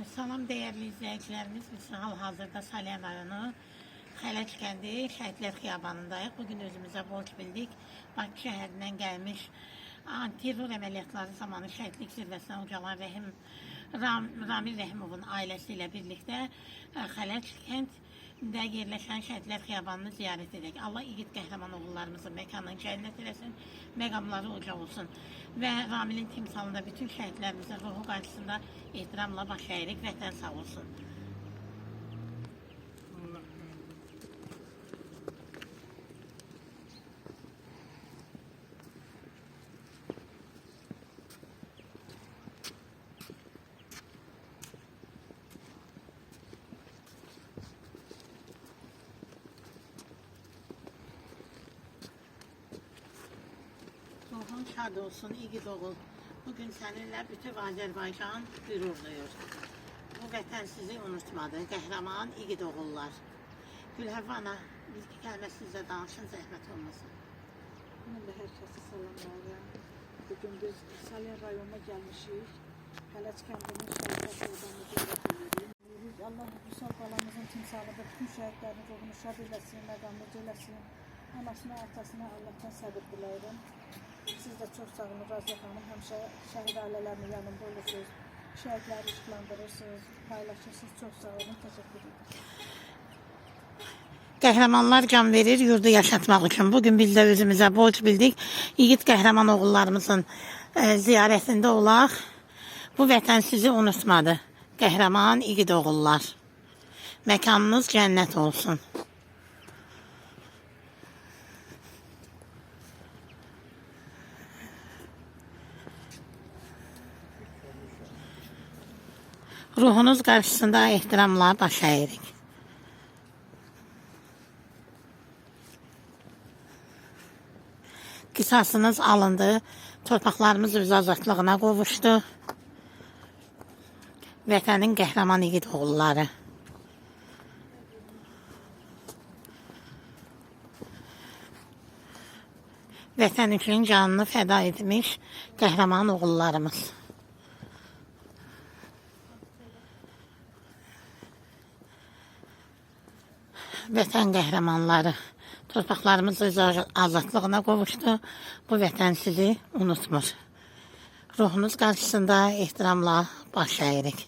Salam dəyərli izləyicilərimiz, biz hal-hazırda Salyan rayonu Xələc kəndi Şəhidlər Xiyabanındayıq. Bugün özümüzə borc bildik. Bakı şəhərindən gəlmiş terror əməliyyatları zamanı şəhidlik zirvəsinə ucalan Ramil Rəhimovun ailəsi ilə birlikdə Xələc kənddə yerləşən Şəhidlər Xiyabanını ziyarət edək. Allah igid qəhrəman oğullarımızın məkanını cənnət eləsin, məqamları uca olsun. Və Ramilin timsalında bütün şəhidlərimizin ruhu qarşısında ehtiramla baş əyirik, vətən sağ olsun. Ruhun şad olsun, igid oğul. Bugün seninle bütün Azerbaycan gurur duyur. Bu vətən sizi unutmadı, qəhrəman igid oğullar. Gülhəvva ana, bir kəlmə sizə danışın, zəhmət olmasın. Mən də hər kəsi salamlayıram. Bugün biz Salyan rayonuna gəlmişik. Xələc kəndinin şəhidlər qurbanını ziyarət edirik. Allah Vüsal balamızın timsalında bütün şəhidlərin ruhunu şad eləsin, məqamlı eləsin. Anasına, atasına Allah'tan səbir diləyirəm. Siz də çox sağ olun, Raziyə xanım. Həmişə şəhid ailələrinin yanında olursunuz. Şəhidləri işıqlandırırsınız, paylaşırsınız. Çox sağ olun, təşəkkür ederim. Qəhrəmanlar can verir yurdu yaşatmaq üçün. Bugün biz də özümüzə borc bildik. Yiğit qəhrəman oğullarımızın ziyarətində olaq. Bu vətən sizi unutmadı. Qəhrəman igid oğullar. Məkanınız cənnət olsun. Ruhunuz qarşısında ehtiramla baş əyirik. Qisasınız alındı, torpaqlarımız öz azadlığına qovuşdu. Vətənin qəhrəman igid oğulları. Vətən üçün canını fəda etmiş qəhrəman oğullarımız. Vətən qəhrəmanları, torpaqlarımız öz azadlığına qovuşdu. Bu vətən sizi unutmur. Ruhunuz qarşısında ehtiramla baş əyirik.